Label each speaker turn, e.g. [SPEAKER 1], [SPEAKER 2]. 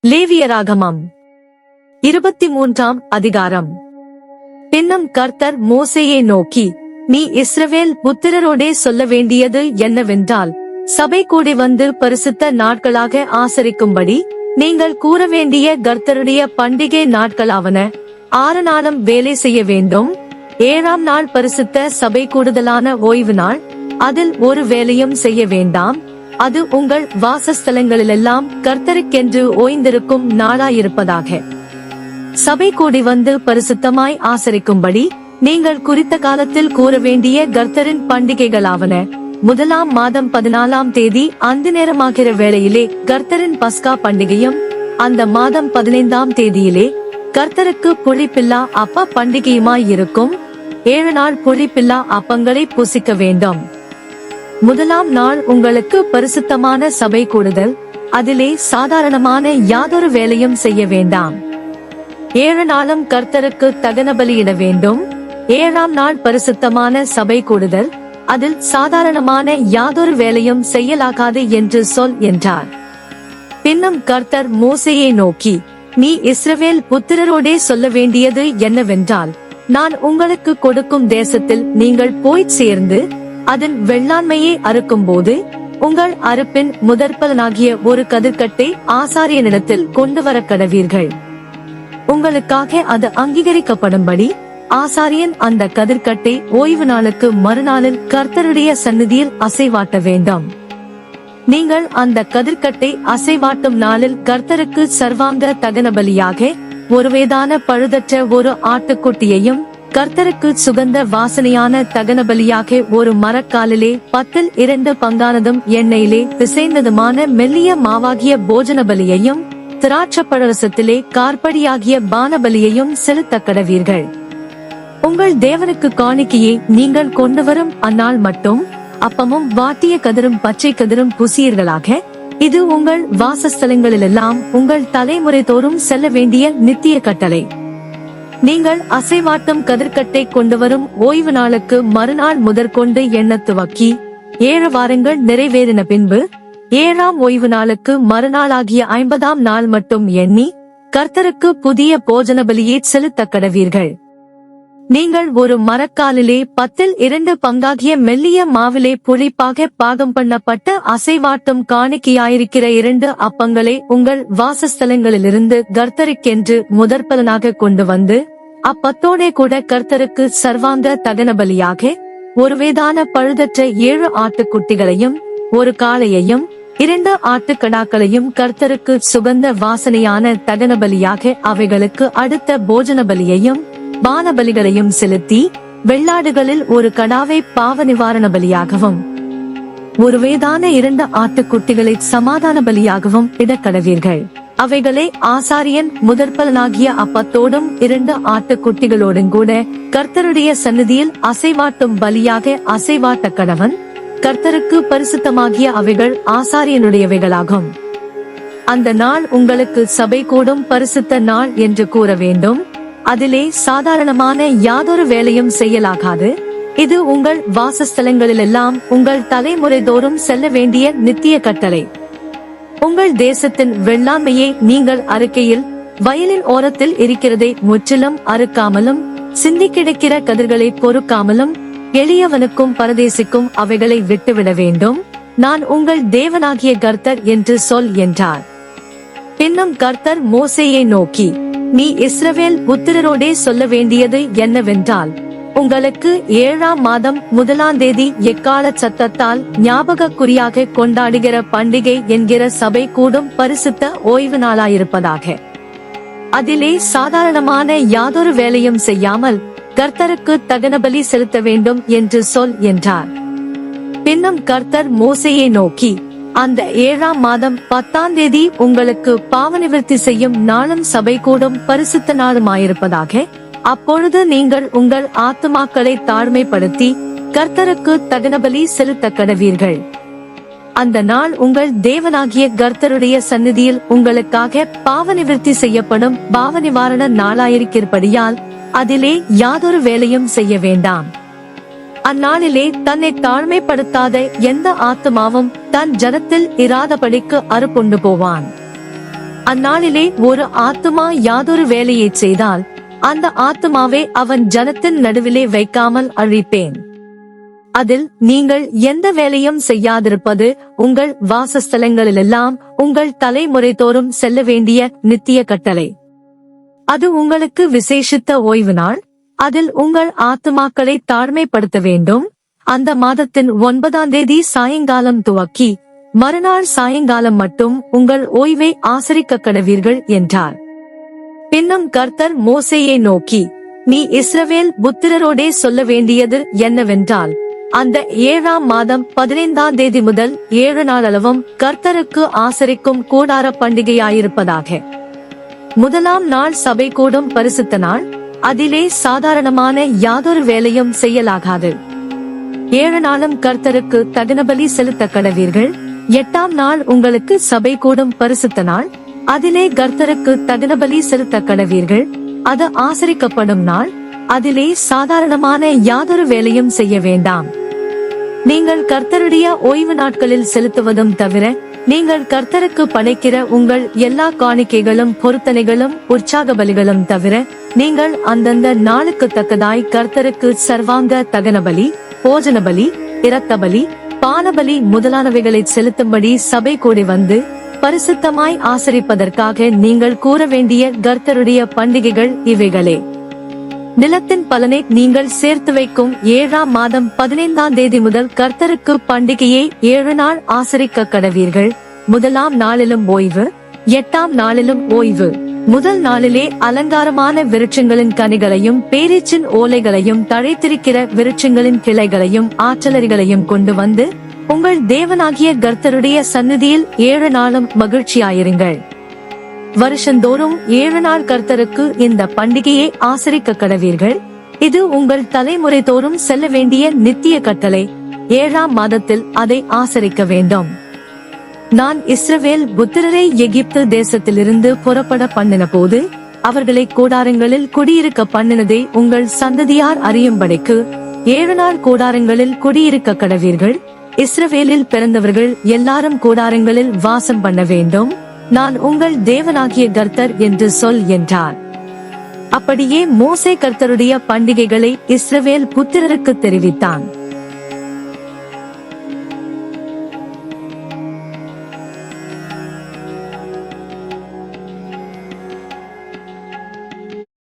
[SPEAKER 1] லேவியராகமம் 23ஆம் அதிகாரம். பின்னும் கர்த்தர் மோசேயை நோக்கி, நீ இஸ்ரவேல் புத்திரரோடே சொல்ல வேண்டியது என்னவென்றால், சபை கூடி வந்து பரிசுத்த நாட்களாக ஆசரிக்கும்படி நீங்கள் கூற வேண்டிய கர்த்தருடைய பண்டிகை நாட்களாவன. 6 நாளும் வேலை செய்ய வேண்டும். 7ஆம் நாள் பரிசுத்த சபை கூடுதலான ஓய்வு நாள். அதில் ஒரு வேலையும் செய்ய வேண்டாம். அது உங்கள் வாசஸ்தலங்களிலெல்லாம் கர்த்தருக்கென்று ஓய்ந்திருக்கும் நாளாயிருப்பதாக. சபை கூடி வந்து பரிசுத்தமாய் ஆசரிக்கும்படி நீங்கள் குறித்த காலத்தில் கூற வேண்டிய கர்த்தரின் பண்டிகைகளாவன. 1ஆம் மாதம் 14ஆம் தேதி அந்த நேரமாகிற வேளையிலே கர்த்தரின் பஸ்கா பண்டிகையும், அந்த மாதம் 15ஆம் தேதியிலே கர்த்தருக்கு புளிப்பில்லா அப்ப பண்டிகையுமாயிருக்கும். 7 நாள் புளிப்பில்லா அப்பங்களை புசிக்க வேண்டும். 1ஆம் நாள் உங்களுக்கு பரிசுத்தமான சபை கூடுதல். அதிலே சாதாரணமான யாதொரு வேலையும் செய்ய வேண்டாம். 7 நாளும் கர்த்தருக்கு தகன பலியிட வேண்டும். 7ஆம் நாள் பரிசுத்தமான சபை கூடுதல். அதில் சாதாரணமான யாதொரு வேலையும் செய்யலாகாது என்று சொல் என்றார். பின்னும் கர்த்தர் மோசேயை நோக்கி, நீ இஸ்ரவேல் புத்திரரோடே சொல்ல வேண்டியது என்னவென்றால், நான் உங்களுக்கு கொடுக்கும் தேசத்தில் நீங்கள் போய்ச் சேர்ந்து அதன் வெள்ளாண்மையை அறுக்கும்போது உங்கள் அறுப்பின் முதற்பலனாகிய ஒரு கதிர்க்கட்டை ஆசாரியனிடத்தில் கொண்டு வர கடவீர்கள். உங்களுக்காக அது அங்கீகரிக்கப்படும்படி ஆசாரியன் அந்த கதிர்க்கட்டை ஓய்வு நாளுக்கு மறுநாளில் கர்த்தருடைய சந்நிதியில் அசைவாட்ட வேண்டும். நீங்கள் அந்த கதிர்க்கட்டை அசைவாட்டும் நாளில் கர்த்தருக்கு சர்வாங்க தகன பலியாக ஒரு வயதான பழுதற்ற ஒரு ஆட்டுக்குட்டியையும், கர்த்தருக்கு சுகந்த வாசனையான தகன பலியாக ஒரு மரக்காலிலே 10 பங்கானதும் எண்ணெயிலே பிசைந்ததுமான மெல்லிய மாவாகிய போஜன பலியையும், திராட்சப்பழரசத்திலே கார்படியாகிய பான பலியையும் செலுத்த கடவீர்கள். உங்கள் தேவனுக்கு காணிக்கையை நீங்கள் கொண்டு வரும் அந்நாள் மட்டும் அப்பமும் வாட்டிய கதிரும் பச்சை கதிரும் புசியீர்களாக. இது உங்கள் வாசஸ்தலங்களிலெல்லாம் உங்கள் தலைமுறை தோறும் செல்ல வேண்டிய நித்திய கட்டளை. நீங்கள் அசைவாட்டும் கதிர்க்கட்டை கொண்டு வரும் ஓய்வு நாளுக்கு மறுநாள் முதற்கொண்டு எண்ணத் துவக்கி 7 வாரங்கள் நிறைவேறின பின்பு 7ஆம் ஓய்வு நாளுக்கு மறுநாளாகிய 50ஆம் நாள் மட்டும் எண்ணி கர்த்தருக்கு புதிய போஜன பலியை செலுத்த கடவீர்கள். நீங்கள் ஒரு மரக்காலிலே 10 பங்காகிய மெல்லிய மாவிலே புளிப்பாக பாகம் பண்ணப்பட்ட அசைவாட்டும் காணிக்கையாயிருக்கிற 2 அப்பங்களை உங்கள் வாசஸ்தலங்களிலிருந்து கர்த்தருக்கென்று முதற்பலனாக கொண்டு வந்து, அப்பத்தோடே கூட கர்த்தருக்கு சர்வாங்க தகன பலியாக ஒரு வயதான பழுதற்ற 7 ஆட்டுக்குட்டிகளையும், ஒரு காளையையும், 2 ஆட்டுக்கடாக்களையும் கர்த்தருக்கு சுகந்த வாசனையான தகன பலியாக அவைகளுக்கு அடுத்த போஜன பலியையும் பான பலிகளையும் செலுத்தி, வெள்ளாடுகளில் ஒரு கடாவை பாவ நிவாரண பலியாகவும், ஒரு வயதான 2 ஆட்டுக்குட்டிகளை சமாதான பலியாகவும் இடக்கடவீர்கள். அவைகளை ஆசாரியன் முதற்பலனாகிய அப்பத்தோடும் 2 ஆட்டுக்குட்டிகளோடும் கூட கர்த்தருடைய சந்நிதியில் அசைவாட்டும் பலியாக அசைவாட்ட கடவன். கர்த்தருக்கு பரிசுத்தமாகிய அவைகள் ஆசாரியனுடையவைகளாகும். அந்த நாள் உங்களுக்கு சபை கூடும் பரிசுத்த நாள் என்று கூற வேண்டும். அதிலே சாதாரணமான யாதொரு வேலையும் செய்யலாகாது. இது உங்கள் வாசஸ்தலங்களிலெல்லாம் உங்கள் தலைமுறை தோறும் செல்ல வேண்டிய நித்திய கட்டளை. உங்கள் தேசத்தின் வெள்ளாண்மையை நீங்கள் அறுக்கையில் வயலின் ஓரத்தில் இருக்கிறதை முற்றிலும் அறுக்காமலும், சிந்தி கிடக்கிற கதிர்களை பொறுக்காமலும், எளியவனுக்கும் பரதேசிக்கும் அவைகளை விட்டுவிட வேண்டும். நான் உங்கள் தேவனாகிய கர்த்தர் என்று சொல் என்றார். பின்னும் கர்த்தர் மோசேயை நோக்கி, நீ இஸ்ரவேல் புத்திரரோடே சொல்ல வேண்டியது என்னவென்றால், உங்களுக்கு 7ஆம் மாதம் 1ஆம் தேதி எக்கால சத்தத்தால் ஞாபகக்குறியாக கொண்டாடுகிற பண்டிகை என்கிற சபை கூடும் பரிசுத்த ஓய்வு நாளாயிருப்பதாக. அதிலே சாதாரணமான யாதொரு வேலையும் செய்யாமல் கர்த்தருக்கு தகன பலி செலுத்த வேண்டும் என்று சொல் என்றார். பின்னும் கர்த்தர் மோசேயை நோக்கி, அந்த 7ஆம் மாதம் 10ஆம் தேதி உங்களுக்கு பாவநிவர்த்தி செய்யும் நாளும் சபை கூடும் பரிசுத்த நாளுமாயிருப்பதாக. அப்பொழுது நீங்கள் உங்கள் ஆத்துமாக்களை தாழ்மைப்படுத்தி கர்த்தருக்கு தகனபலி செலுத்த கடவீர்கள். அந்த நாள் உங்கள் தேவனாகிய கர்த்தருடைய சந்நிதியில் உங்களுக்காக பாவநிவர்த்தி செய்யப்படும் பாவ நிவாரண நாளாயிருக்கிறபடியால் அதிலே யாதொரு வேலையும் செய்ய வேண்டாம். அந்நாளிலே தன்னை தாழ்மைப்படுத்தாத எந்த ஆத்துமாவும் தன் ஜனத்தில் இராதபடிக்கு அறுப்புண்டு போவான். அந்நாளிலே ஒரு ஆத்துமா யாதொரு வேலையைச் செய்தால் அந்த ஆத்துமாவை அவன் ஜனத்தின் நடுவிலே வைக்காமல் அழிப்பேன். அதில் நீங்கள் எந்த வேலையும் செய்யாதிருப்பது உங்கள் வாசஸ்தலங்களிலெல்லாம் உங்கள் தலைமுறை தோறும் செல்ல வேண்டிய நித்திய கட்டளை. அது உங்களுக்கு விசேஷித்த ஓய்வு நாள். அதில் உங்கள் ஆத்துமாக்களை தாழ்மைப்படுத்த வேண்டும். அந்த மாதத்தின் 9ஆம் தேதி சாயங்காலம் துவக்கி மறுநாள் சாயங்காலம் மட்டும் உங்கள் ஓய்வை ஆசரிக்க கடவீர்கள் என்றார். பின்னும் கர்த்தர் மோசேயை நோக்கி, நீ இஸ்ரவேல் புத்திரரோடே சொல்ல வேண்டியது என்னவென்றால், அந்த 7ஆம் மாதம் 15ஆம் தேதி முதல் 7 நாள் அளவும் கர்த்தருக்கு ஆசரிக்கும் கூடார பண்டிகையாயிருப்பதாக. முதலாம் நாள் சபை கூடும் பரிசுத்த நாள். அதிலே சாதாரணமான யாதொரு வேலையும் செய்யலாகாது. 7 நாளும் கர்த்தருக்கு தகனபலி செலுத்த கடவீர்கள். 8ஆம் நாள் உங்களுக்கு சபை கூடும் பரிசுத்த நாள். அதிலே கர்த்தருக்கு தகனபலி செலுத்த கடவீர்கள். அது ஆசரிக்கப்படும் நாள். அதிலே சாதாரணமான யாதொரு வேலையும் செய்ய வேண்டாம். நீங்கள் கர்த்தருடைய ஓய்வு நாட்களில் செலுத்துவதும் தவிர, நீங்கள் கர்த்தருக்கு படைக்கிற உங்கள் எல்லா காணிக்கைகளும் பொருத்தனைகளும் உற்சாக பலிகளும் தவிர, நீங்கள் அந்தந்த நாளுக்கு தக்கதாய் கர்த்தருக்கு சர்வாங்க தகனபலி, போஜனபலி, இரத்தபலி, பானபலி முதலானவைகளை செலுத்தும்படி சபை கூடி வந்து பரிசுத்தமாய் ஆசரிப்பதற்காக நீங்கள் கூற வேண்டிய கர்த்தருடைய பண்டிகைகள் இவைகளே. நிலத்தின் பலனை நீங்கள் சேர்த்து வைக்கும் 7ஆம் மாதம் 15ஆம் தேதி முதல் கர்த்தருக்கு பண்டிகையை 7 நாள் ஆசரிக்க கடவீர்கள். முதலாம் நாளிலும் ஓய்வு, 8ஆம் நாளிலும் ஓய்வு. முதல் நாளிலே அலங்காரமான விருட்சங்களின் கனிகளையும் பேரீச்சின் ஓலைகளையும் தழைத்திருக்கிற விருட்சங்களின் கிளைகளையும் ஆற்றலரிகளையும் கொண்டு வந்து உங்கள் தேவனாகிய கர்த்தருடைய சந்நிதியில் 7 நாளும் மகிழ்ச்சியாயிருங்கள். வருஷந்தோறும் 7 நாள் கர்த்தருக்கு இந்த பண்டிகையை ஆசரிக்க கடவீர்கள். இது உங்கள் தலைமுறை தோறும் செல்ல வேண்டிய நித்திய கட்டளை. 7ஆம் மாதத்தில் அதை ஆசரிக்க வேண்டும். நான் இஸ்ரவேல் புத்திரரை எகிப்து தேசத்திலிருந்து புறப்பட பண்ணின போது அவர்களை கூடாரங்களில் குடியிருக்க பண்ணினதை உங்கள் சந்ததியார் அறியும்படிக்கு 7 நாள் கூடாரங்களில் குடியிருக்க கடவீர்கள். இஸ்ரவேலில் பிறந்தவர்கள் எல்லாரும் கூடாரங்களில் வாசம் பண்ண வேண்டும். நான் உங்கள் தேவனாகிய கர்த்தர் என்று சொல் என்றார். அப்படியே மோசே கர்த்தருடைய பண்டிகைகளை இஸ்ரவேல் புத்திரருக்கு தெரிவித்தான்.